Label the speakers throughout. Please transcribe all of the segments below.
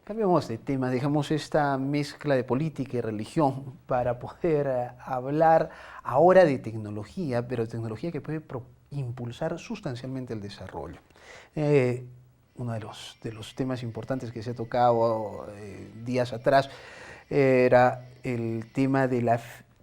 Speaker 1: Cambiamos de tema, dejamos esta mezcla de política y religión para poder hablar ahora de tecnología, pero tecnología que puede impulsar sustancialmente el desarrollo. Uno de los temas importantes que se ha tocado días atrás era el tema de la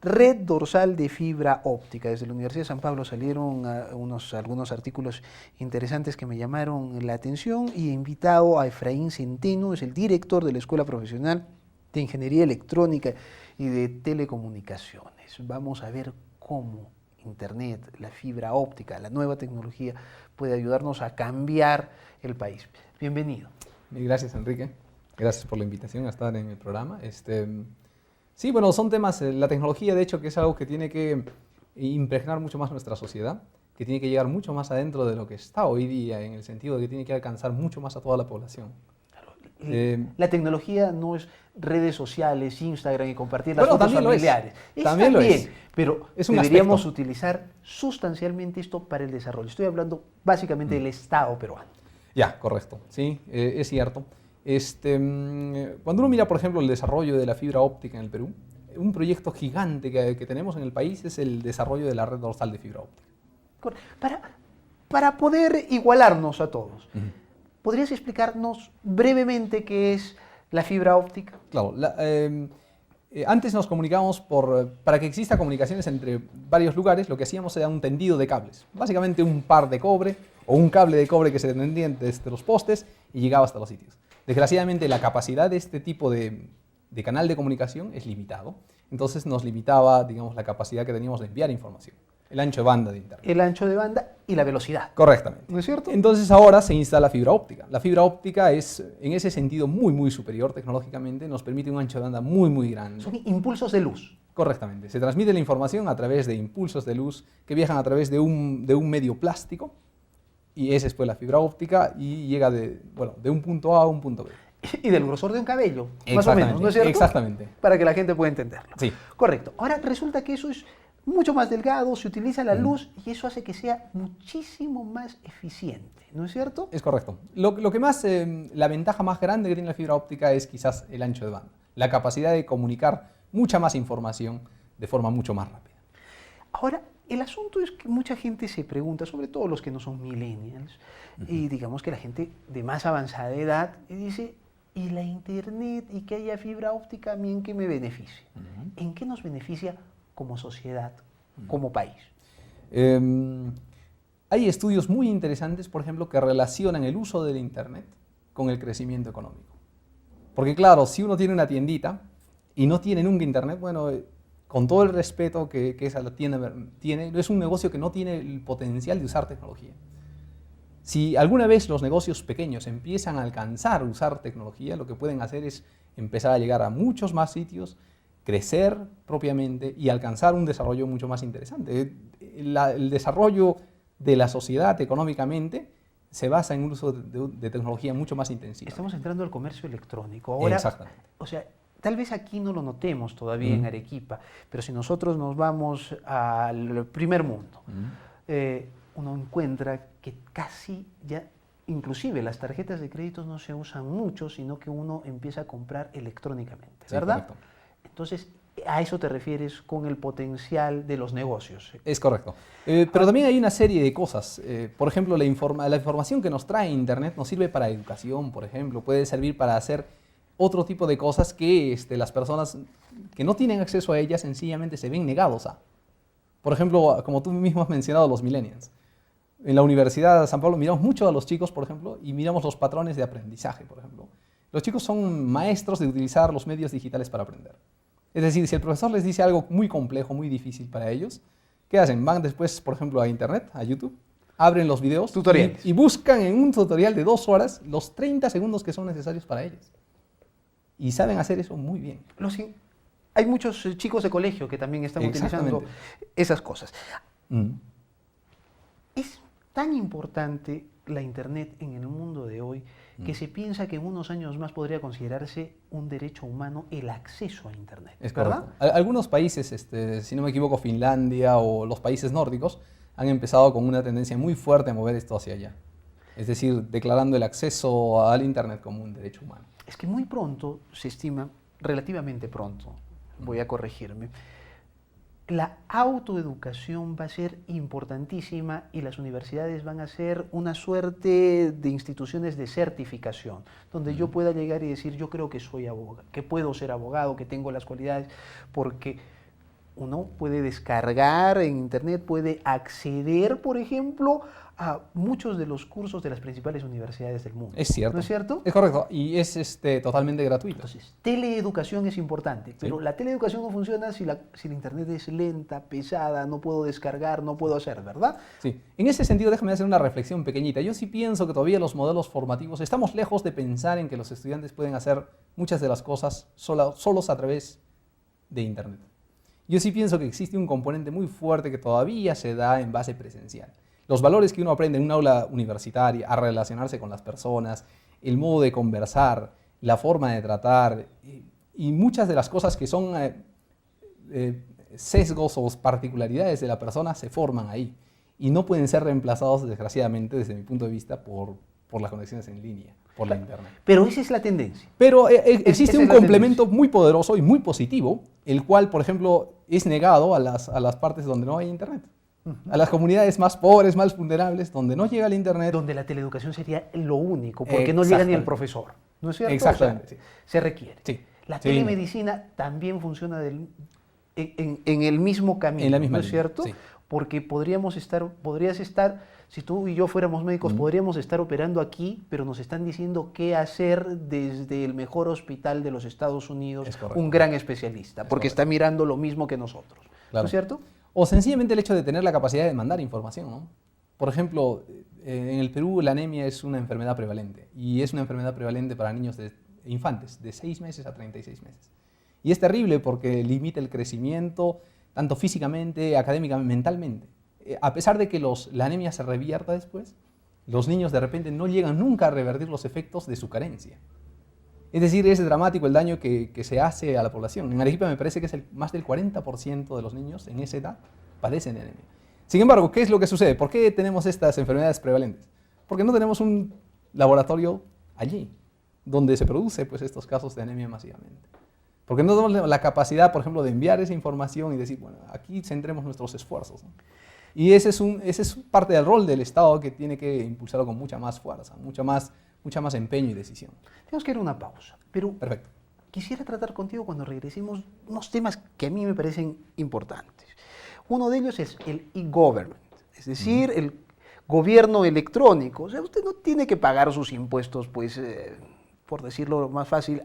Speaker 1: red dorsal de fibra óptica. Desde la Universidad de San Pablo salieron algunos artículos interesantes que me llamaron la atención y he invitado a Efraín Centeno, es el director de la Escuela Profesional de Ingeniería Electrónica y de Telecomunicaciones. Vamos a ver cómo Internet, la fibra óptica, la nueva tecnología puede ayudarnos a cambiar el país. Bienvenido.
Speaker 2: Gracias, Enrique. Gracias por la invitación a estar en el programa. Sí, bueno, son temas, la tecnología de hecho que es algo que tiene que impregnar mucho más nuestra sociedad, que tiene que llegar mucho más adentro de lo que está hoy día, en el sentido de que tiene que alcanzar mucho más a toda la población.
Speaker 1: La tecnología no es redes sociales, Instagram y compartir las
Speaker 2: bueno,
Speaker 1: fotos familiares.
Speaker 2: También lo es.
Speaker 1: Pero
Speaker 2: es un
Speaker 1: deberíamos
Speaker 2: aspecto.
Speaker 1: Utilizar sustancialmente esto para el desarrollo. Estoy hablando básicamente del Estado peruano.
Speaker 2: Ya, correcto. Sí, es cierto. Cuando uno mira, por ejemplo, el desarrollo de la fibra óptica en el Perú, un proyecto gigante que tenemos en el país es el desarrollo de la red dorsal de fibra óptica.
Speaker 1: Para poder igualarnos a todos, ¿podrías explicarnos brevemente qué es la fibra óptica?
Speaker 2: Claro, antes nos comunicábamos para que exista comunicaciones entre varios lugares, lo que hacíamos era un tendido de cables, básicamente un par de cobre o un cable de cobre que se tendía desde los postes y llegaba hasta los sitios. Desgraciadamente la capacidad de este tipo de canal de comunicación es limitado, entonces nos limitaba, digamos, la capacidad que teníamos de enviar información, el ancho de banda de Internet.
Speaker 1: El ancho de banda y la velocidad.
Speaker 2: Correctamente.
Speaker 1: ¿No es cierto?
Speaker 2: Entonces ahora se instala fibra óptica. La fibra óptica es, en ese sentido, muy, muy superior tecnológicamente, nos permite un ancho de banda muy, muy grande.
Speaker 1: Son impulsos de luz.
Speaker 2: Correctamente. Se transmite la información a través de impulsos de luz que viajan a través de un medio plástico, y esa es pues la fibra óptica y llega de un punto A a un punto B.
Speaker 1: Y del grosor de un cabello, más o menos, ¿no es cierto?
Speaker 2: Exactamente.
Speaker 1: Para que la gente pueda entenderlo.
Speaker 2: Sí.
Speaker 1: Correcto. Ahora resulta que eso es mucho más delgado, se utiliza la luz y eso hace que sea muchísimo más eficiente, ¿no es cierto?
Speaker 2: Es correcto. Lo que más, la ventaja más grande que tiene la fibra óptica es quizás el ancho de banda, la capacidad de comunicar mucha más información de forma mucho más rápida.
Speaker 1: Ahora, el asunto es que mucha gente se pregunta, sobre todo los que no son millennials, y digamos que la gente de más avanzada edad, y dice, ¿y la Internet y que haya fibra óptica a mí en qué me beneficia? ¿En qué nos beneficia como sociedad, como país?
Speaker 2: Hay estudios muy interesantes, por ejemplo, que relacionan el uso del Internet con el crecimiento económico. Porque claro, si uno tiene una tiendita y no tiene nunca Internet, bueno, con todo el respeto que esa tienda tiene, es un negocio que no tiene el potencial de usar tecnología. Si alguna vez los negocios pequeños empiezan a alcanzar usar tecnología, lo que pueden hacer es empezar a llegar a muchos más sitios, crecer propiamente y alcanzar un desarrollo mucho más interesante. El desarrollo de la sociedad económicamente se basa en un uso de tecnología mucho más intensiva.
Speaker 1: Estamos entrando al comercio electrónico. Ahora,
Speaker 2: exactamente.
Speaker 1: O sea, tal vez aquí no lo notemos todavía en Arequipa, pero si nosotros nos vamos al primer mundo, uno encuentra que casi ya, inclusive las tarjetas de crédito no se usan mucho, sino que uno empieza a comprar electrónicamente, ¿verdad?
Speaker 2: Sí, correcto.
Speaker 1: Entonces, a eso te refieres con el potencial de los negocios.
Speaker 2: Es correcto. Pero también hay una serie de cosas. Por ejemplo, la información que nos trae Internet nos sirve para educación, por ejemplo. Puede servir para hacer otro tipo de cosas que las personas que no tienen acceso a ellas sencillamente se ven negados a. Por ejemplo, como tú mismo has mencionado, los millennials. En la Universidad de San Pablo miramos mucho a los chicos, por ejemplo, y miramos los patrones de aprendizaje, por ejemplo. Los chicos son maestros de utilizar los medios digitales para aprender. Es decir, si el profesor les dice algo muy complejo, muy difícil para ellos, ¿qué hacen? Van después, por ejemplo, a Internet, a YouTube, abren los videos
Speaker 1: tutoriales
Speaker 2: y buscan en un tutorial de 2 horas los 30 segundos que son necesarios para ellos. Y saben hacer eso muy bien.
Speaker 1: Hay muchos chicos de colegio que también están utilizando esas cosas. Es tan importante la Internet en el mundo de hoy que se piensa que en unos años más podría considerarse un derecho humano el acceso a Internet,
Speaker 2: es
Speaker 1: ¿verdad?
Speaker 2: Correcto. Algunos países, si no me equivoco, Finlandia o los países nórdicos, han empezado con una tendencia muy fuerte a mover esto hacia allá. Es decir, declarando el acceso al Internet como un derecho humano.
Speaker 1: Es que muy pronto se estima, relativamente pronto, voy a corregirme, la autoeducación va a ser importantísima y las universidades van a ser una suerte de instituciones de certificación, donde yo pueda llegar y decir, yo creo que soy abogado, que puedo ser abogado, que tengo las cualidades, porque uno puede descargar en internet, puede acceder, por ejemplo, a muchos de los cursos de las principales universidades del mundo.
Speaker 2: Es cierto.
Speaker 1: ¿No es cierto?
Speaker 2: Es correcto. Y es totalmente gratuito.
Speaker 1: Entonces, teleeducación es importante, pero la teleeducación no funciona si la internet es lenta, pesada, no puedo descargar, no puedo hacer, ¿verdad?
Speaker 2: Sí. En ese sentido, déjame hacer una reflexión pequeñita. Yo sí pienso que todavía los modelos formativos, estamos lejos de pensar en que los estudiantes pueden hacer muchas de las cosas solos a través de internet. Yo sí pienso que existe un componente muy fuerte que todavía se da en base presencial. Los valores que uno aprende en un aula universitaria, a relacionarse con las personas, el modo de conversar, la forma de tratar y muchas de las cosas que son sesgos o particularidades de la persona se forman ahí y no pueden ser reemplazados, desgraciadamente, desde mi punto de vista, por las conexiones en línea, por la internet.
Speaker 1: Pero esa es la tendencia.
Speaker 2: Pero existe un complemento muy poderoso y muy positivo, el cual, por ejemplo, es negado a las partes donde no hay internet. A las comunidades más pobres, más vulnerables, donde no llega el internet.
Speaker 1: Donde la teleeducación sería lo único, porque no llega ni el profesor. ¿No es cierto?
Speaker 2: Exactamente.
Speaker 1: O sea, se requiere.
Speaker 2: Sí.
Speaker 1: La telemedicina también funciona en el mismo camino,
Speaker 2: en la misma
Speaker 1: ¿no es cierto?
Speaker 2: Sí.
Speaker 1: Porque podrías estar, si tú y yo fuéramos médicos, podríamos estar operando aquí, pero nos están diciendo qué hacer desde el mejor hospital de los Estados Unidos, un gran especialista, porque está mirando lo mismo que nosotros. Claro. ¿No es cierto?
Speaker 2: O sencillamente el hecho de tener la capacidad de mandar información, ¿no? Por ejemplo, en el Perú la anemia es una enfermedad prevalente y es una enfermedad prevalente para niños infantes de 6 meses a 36 meses. Y es terrible porque limita el crecimiento tanto físicamente, académicamente, mentalmente. A pesar de que la anemia se revierta después, los niños de repente no llegan nunca a revertir los efectos de su carencia. Es decir, es dramático el daño que se hace a la población. En Arequipa me parece que es más del 40% de los niños en esa edad padecen de anemia. Sin embargo, ¿qué es lo que sucede? ¿Por qué tenemos estas enfermedades prevalentes? Porque no tenemos un laboratorio allí, donde se produce pues, estos casos de anemia masivamente. Porque no tenemos la capacidad, por ejemplo, de enviar esa información y decir, bueno, aquí centremos nuestros esfuerzos, ¿no? Y ese es parte del rol del Estado que tiene que impulsarlo con mucha más fuerza, mucha más empeño y decisión.
Speaker 1: Tenemos que ir a una pausa, pero
Speaker 2: perfecto.
Speaker 1: Quisiera tratar contigo cuando regresemos unos temas que a mí me parecen importantes. Uno de ellos es el e-government, es decir, el gobierno electrónico. O sea, usted no tiene que pagar sus impuestos, pues, por decirlo más fácil,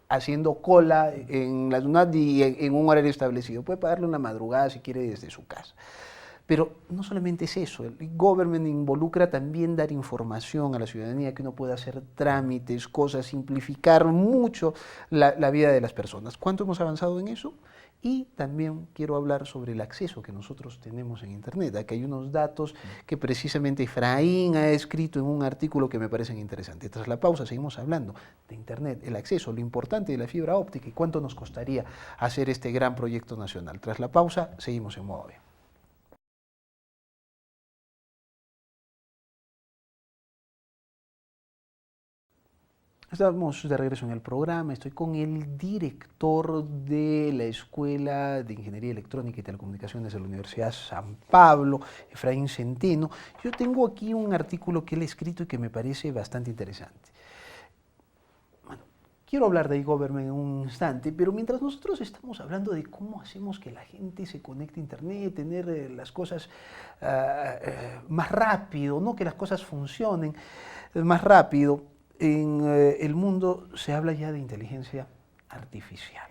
Speaker 1: haciendo cola en la UNAD y en un horario establecido. Puede pagarlo en la madrugada si quiere desde su casa. Pero no solamente es eso, el e-government involucra también dar información a la ciudadanía, que uno pueda hacer trámites, cosas, simplificar mucho la vida de las personas. ¿Cuánto hemos avanzado en eso? Y también quiero hablar sobre el acceso que nosotros tenemos en Internet. Aquí hay unos datos que precisamente Efraín ha escrito en un artículo que me parecen interesantes. Tras la pausa seguimos hablando de Internet, el acceso, lo importante de la fibra óptica y cuánto nos costaría hacer este gran proyecto nacional. Tras la pausa seguimos en Modo Avión. Estamos de regreso en el programa, estoy con el director de la Escuela de Ingeniería Electrónica y Telecomunicaciones de la Universidad San Pablo, Efraín Centeno. Yo tengo aquí un artículo que él ha escrito y que me parece bastante interesante. Bueno, quiero hablar de e-government en un instante, pero mientras nosotros estamos hablando de cómo hacemos que la gente se conecte a Internet, tener las cosas más rápido, ¿no? Que las cosas funcionen más rápido, en el mundo se habla ya de inteligencia artificial.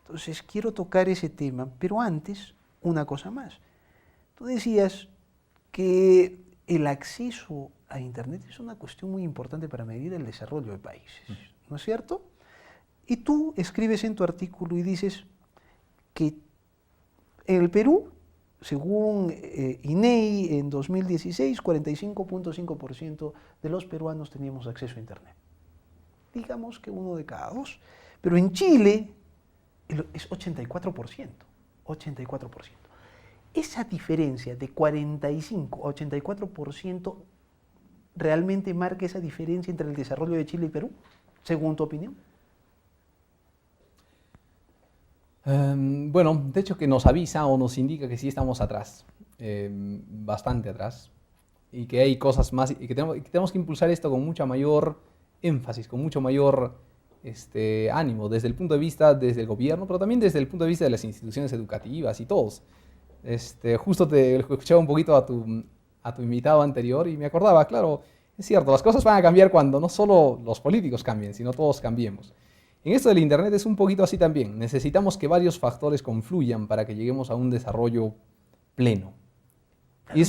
Speaker 1: Entonces, quiero tocar ese tema, pero antes, una cosa más. Tú decías que el acceso a Internet es una cuestión muy importante para medir el desarrollo de países, ¿no es cierto? Y tú escribes en tu artículo y dices que en el Perú, según INEI, en 2016, 45.5% de los peruanos teníamos acceso a Internet. Digamos que 1 de cada 2. Pero en Chile es 84%. Esa diferencia de 45 a 84% realmente marca esa diferencia entre el desarrollo de Chile y Perú, según tu opinión?
Speaker 2: Bueno, de hecho que nos avisa o nos indica que sí estamos atrás, bastante atrás, y que hay cosas más, y que tenemos que impulsar esto con mucha mayor énfasis, con mucho mayor ánimo, desde el punto de vista desde el gobierno, pero también desde el punto de vista de las instituciones educativas y todos. Justo te escuchaba un poquito a tu invitado anterior y me acordaba, claro, es cierto, las cosas van a cambiar cuando no solo los políticos cambien, sino todos cambiemos. En esto del Internet es un poquito así también. Necesitamos que varios factores confluyan para que lleguemos a un desarrollo pleno. Y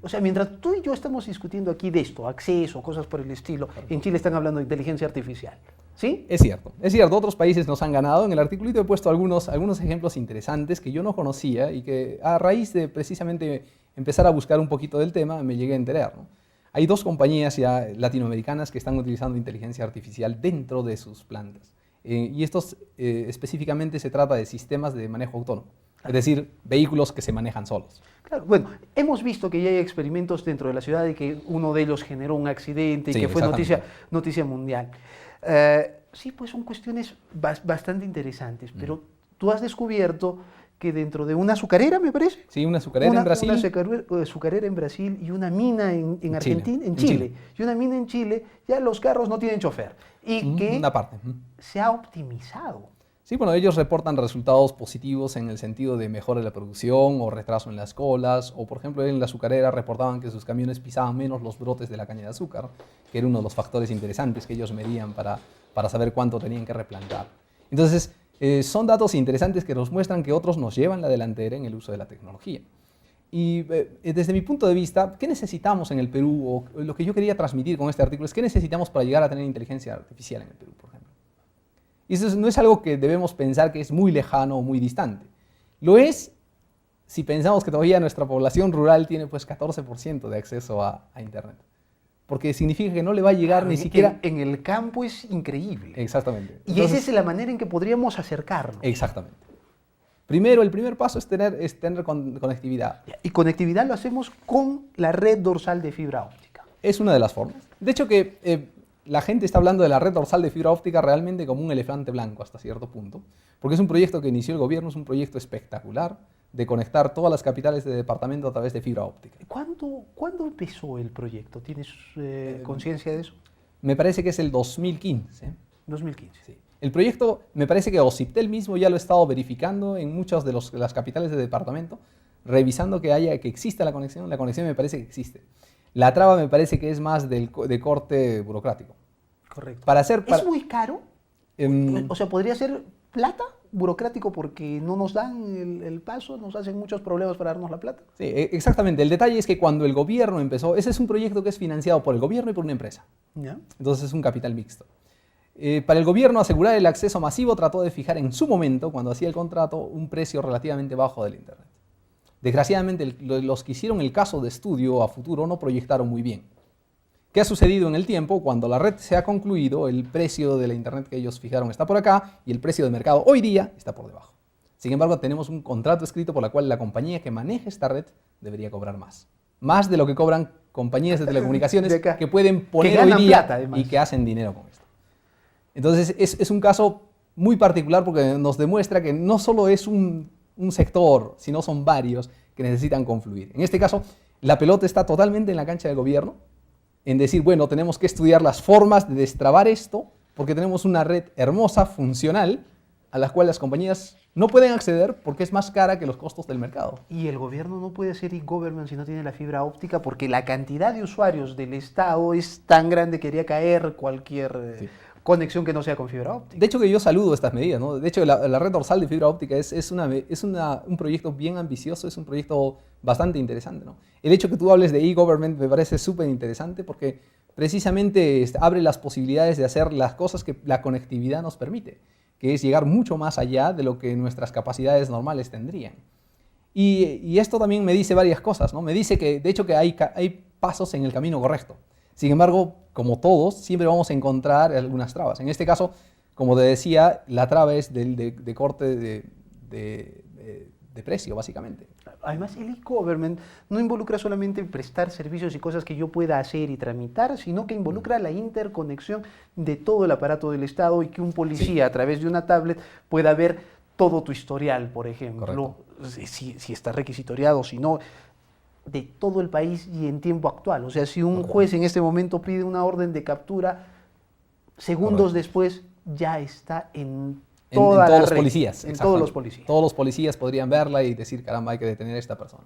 Speaker 1: o sea, mientras tú y yo estamos discutiendo aquí de esto, acceso, cosas por el estilo, en Chile están hablando de inteligencia artificial, ¿sí?
Speaker 2: Es cierto, otros países nos han ganado. En el articulito he puesto algunos ejemplos interesantes que yo no conocía y que a raíz de precisamente empezar a buscar un poquito del tema me llegué a enterar, ¿no? Hay 2 compañías ya latinoamericanas que están utilizando inteligencia artificial dentro de sus plantas. Y estos específicamente se trata de sistemas de manejo autónomo, es decir, vehículos que se manejan solos.
Speaker 1: Claro, bueno, hemos visto que ya hay experimentos dentro de la ciudad y que uno de ellos generó un accidente y
Speaker 2: Sí,
Speaker 1: que fue noticia mundial. Sí, pues son cuestiones bastante interesantes, pero tú has descubierto que dentro de una azucarera, me parece.
Speaker 2: Sí, una azucarera en Brasil.
Speaker 1: Una azucarera en Brasil y una mina en Argentina, en Chile. Y una mina en Chile, ya los carros no tienen chofer. Y que
Speaker 2: una parte.
Speaker 1: Se ha optimizado.
Speaker 2: Sí, bueno, ellos reportan resultados positivos en el sentido de mejora de la producción o retraso en las colas, o por ejemplo en la azucarera reportaban que sus camiones pisaban menos los brotes de la caña de azúcar, que era uno de los factores interesantes que ellos medían para saber cuánto tenían que replantar. Entonces, son datos interesantes que nos muestran que otros nos llevan la delantera en el uso de la tecnología. Y desde mi punto de vista, ¿qué necesitamos en el Perú? O lo que yo quería transmitir con este artículo es qué necesitamos para llegar a tener inteligencia artificial en el Perú, por ejemplo. Y eso no es algo que debemos pensar que es muy lejano o muy distante. Lo es si pensamos que todavía nuestra población rural tiene pues 14% de acceso a Internet. Porque significa que no le va a llegar ni siquiera...
Speaker 1: En el campo es increíble.
Speaker 2: Exactamente.
Speaker 1: Y esa es la manera en que podríamos acercarnos.
Speaker 2: Exactamente. Primero, el primer paso es tener conectividad.
Speaker 1: Y conectividad lo hacemos con la red dorsal de fibra óptica.
Speaker 2: Es una de las formas. De hecho que la gente está hablando de la red dorsal de fibra óptica realmente como un elefante blanco hasta cierto punto, porque es un proyecto que inició el gobierno, es un proyecto espectacular de conectar todas las capitales de departamento a través de fibra óptica.
Speaker 1: ¿Cuándo empezó el proyecto? ¿Tienes conciencia de eso?
Speaker 2: Me parece que es el 2015.
Speaker 1: 2015.
Speaker 2: Sí. El proyecto, me parece que OCIPTEL mismo ya lo ha estado verificando en muchas de las capitales de departamento, revisando que exista la conexión me parece que existe. La traba me parece que es más de corte burocrático.
Speaker 1: Correcto. ¿Es muy caro? O sea, ¿podría ser plata? Burocrático porque no nos dan el paso, nos hacen muchos problemas para darnos la plata.
Speaker 2: Sí, exactamente. El detalle es que cuando el gobierno empezó, ese es un proyecto que es financiado por el gobierno y por una empresa. ¿Ya? Entonces es un capital mixto. Para el gobierno asegurar el acceso masivo trató de fijar en su momento, cuando hacía el contrato, un precio relativamente bajo del Internet. Desgraciadamente, los que hicieron el caso de estudio a futuro no proyectaron muy bien. ¿Qué ha sucedido en el tiempo? Cuando la red se ha concluido, el precio de la Internet que ellos fijaron está por acá y el precio de mercado hoy día está por debajo. Sin embargo, tenemos un contrato escrito por el cual la compañía que maneja esta red debería cobrar más. Más de lo que cobran compañías de telecomunicaciones que pueden poner hoy día plata, y que hacen dinero con esto. Entonces, es un caso muy particular porque nos demuestra que no solo es un sector, sino son varios que necesitan confluir. En este caso, la pelota está totalmente en la cancha del gobierno, en decir, bueno, tenemos que estudiar las formas de destrabar esto, porque tenemos una red hermosa, funcional, a la cual las compañías no pueden acceder porque es más cara que los costos del mercado.
Speaker 1: Y el gobierno no puede ser e-government si no tiene la fibra óptica, porque la cantidad de usuarios del Estado es tan grande que haría caer cualquier conexión que no sea con fibra óptica.
Speaker 2: De hecho que yo saludo estas medidas, ¿no? De hecho la red dorsal de fibra óptica es un proyecto bien ambicioso, es un proyecto bastante interesante, ¿no? El hecho que tú hables de e-government me parece súper interesante porque precisamente abre las posibilidades de hacer las cosas que la conectividad nos permite, que es llegar mucho más allá de lo que nuestras capacidades normales tendrían. Y esto también me dice varias cosas, ¿no? Me dice que de hecho que hay pasos en el camino correcto. Sin embargo, como todos, siempre vamos a encontrar algunas trabas. En este caso, como te decía, la traba es de corte de precio, básicamente.
Speaker 1: Además, el e-government no involucra solamente prestar servicios y cosas que yo pueda hacer y tramitar, sino que involucra la interconexión de todo el aparato del Estado y que un policía a través de una tablet pueda ver todo tu historial, por ejemplo, si está requisitoriado, si no, de todo el país y en tiempo actual. O sea, si un juez en este momento pide una orden de captura, segundos después ya está en toda
Speaker 2: todos
Speaker 1: la
Speaker 2: los
Speaker 1: red,
Speaker 2: policías.
Speaker 1: en todos los policías.
Speaker 2: Todos los policías podrían verla y decir, caramba, hay que detener a esta persona.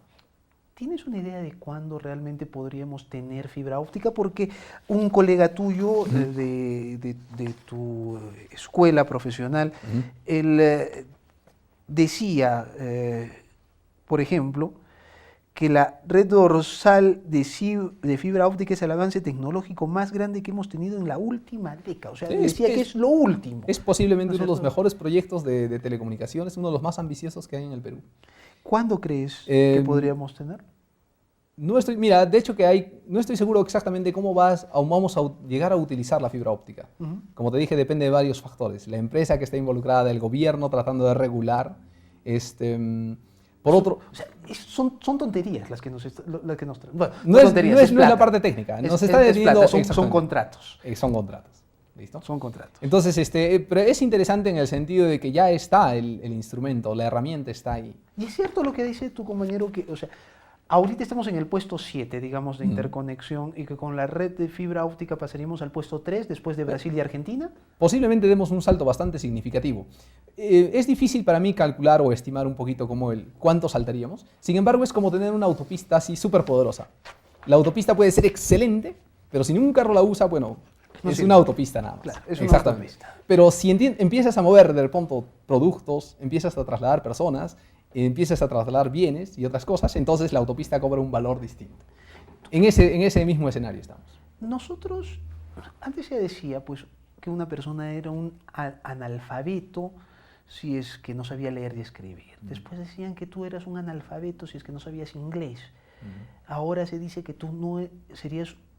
Speaker 1: ¿Tienes una idea de cuándo realmente podríamos tener fibra óptica? Porque un colega tuyo de tu escuela profesional, él decía, por ejemplo, que la red dorsal de fibra óptica es el avance tecnológico más grande que hemos tenido en la última década. O sea, decía que es lo último.
Speaker 2: Es posiblemente uno de los mejores proyectos de telecomunicaciones, uno de los más ambiciosos que hay en el Perú.
Speaker 1: ¿Cuándo crees que podríamos tener?
Speaker 2: Mira, de hecho no estoy seguro exactamente cómo vamos a llegar a utilizar la fibra óptica. Como te dije, depende de varios factores. La empresa que está involucrada, el gobierno tratando de regular. Por otro,
Speaker 1: o sea, son tonterías las que nos bueno,
Speaker 2: no es la parte técnica. Nos está deteniendo,
Speaker 1: son contratos.
Speaker 2: Son contratos. ¿Listo?
Speaker 1: Son contratos.
Speaker 2: Entonces, pero es interesante en el sentido de que ya está el instrumento, la herramienta está ahí.
Speaker 1: Y es cierto lo que dice tu compañero, que, o sea, ahorita estamos en el puesto 7, digamos, de interconexión, y que con la red de fibra óptica pasaríamos al puesto 3 después de Brasil y Argentina.
Speaker 2: Posiblemente demos un salto bastante significativo. Es difícil para mí calcular o estimar un poquito cuánto saltaríamos. Sin embargo, es como tener una autopista así súper poderosa. La autopista puede ser excelente, pero si ningún carro la usa, bueno, es una autopista nada más.
Speaker 1: Claro, es una autopista.
Speaker 2: Pero si empiezas a mover de pronto productos, empiezas a trasladar personas, empiezas a trasladar bienes y otras cosas, entonces la autopista cobra un valor distinto. En ese mismo escenario estamos.
Speaker 1: Nosotros, antes se decía pues, que una persona era un analfabeto si es que no sabía leer y escribir. Después decían que tú eras un analfabeto si es que no sabías inglés. Ahora se dice que tú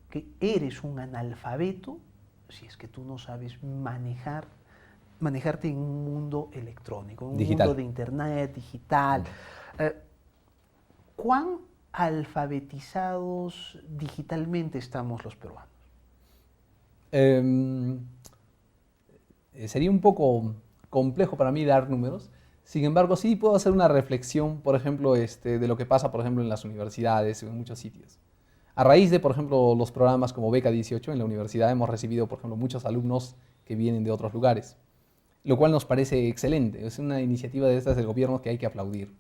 Speaker 1: que eres un analfabeto si es que tú no sabes manejarte en un mundo electrónico, en un mundo de internet, digital. ¿Cuán alfabetizados digitalmente estamos los peruanos?
Speaker 2: Sería un poco complejo para mí dar números. Sin embargo, sí puedo hacer una reflexión, por ejemplo, de lo que pasa, por ejemplo, en las universidades o en muchos sitios. A raíz de, por ejemplo, los programas como Beca 18, en la universidad hemos recibido, por ejemplo, muchos alumnos que vienen de otros lugares, lo cual nos parece excelente. Es una iniciativa de estas del gobierno que hay que aplaudir.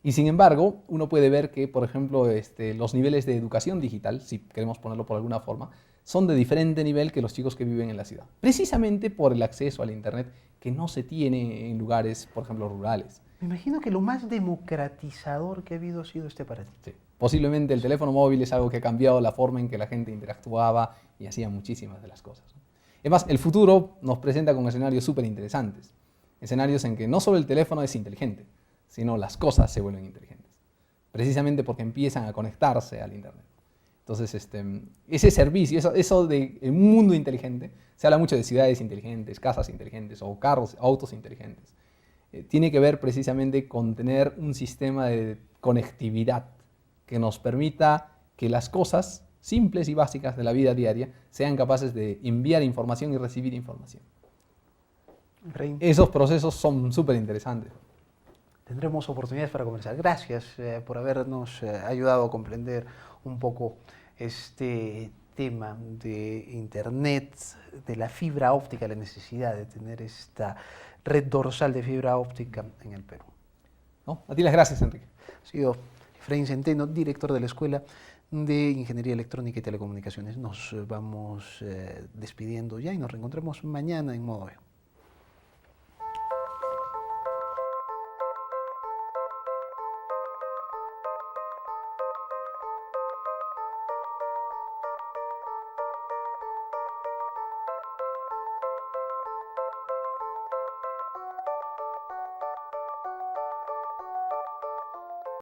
Speaker 2: Y sin embargo, uno puede ver que, por ejemplo, los niveles de educación digital, si queremos ponerlo por alguna forma, son de diferente nivel que los chicos que viven en la ciudad. Precisamente por el acceso al Internet que no se tiene en lugares, por ejemplo, rurales.
Speaker 1: Me imagino que lo más democratizador que ha habido ha sido este para ti.
Speaker 2: Sí. Posiblemente el teléfono móvil es algo que ha cambiado la forma en que la gente interactuaba y hacía muchísimas de las cosas. Además, el futuro nos presenta con escenarios súper interesantes. Escenarios en que no solo el teléfono es inteligente, sino las cosas se vuelven inteligentes. Precisamente porque empiezan a conectarse al Internet. Entonces, ese servicio, eso de un mundo inteligente, se habla mucho de ciudades inteligentes, casas inteligentes o carros, autos inteligentes. Tiene que ver precisamente con tener un sistema de conectividad que nos permita que las cosas simples y básicas de la vida diaria sean capaces de enviar información y recibir información. Esos procesos son súper interesantes.
Speaker 1: Tendremos oportunidades para conversar. Gracias por habernos ayudado a comprender un poco este tema de Internet, de la fibra óptica, la necesidad de tener esta red dorsal de fibra óptica en el Perú.
Speaker 2: ¿No? A ti las gracias, Enrique.
Speaker 1: Ha sido Efraín Centeno, director de la Escuela de Ingeniería Electrónica y Telecomunicaciones. Nos vamos despidiendo ya y nos reencontramos mañana en Modo Veo.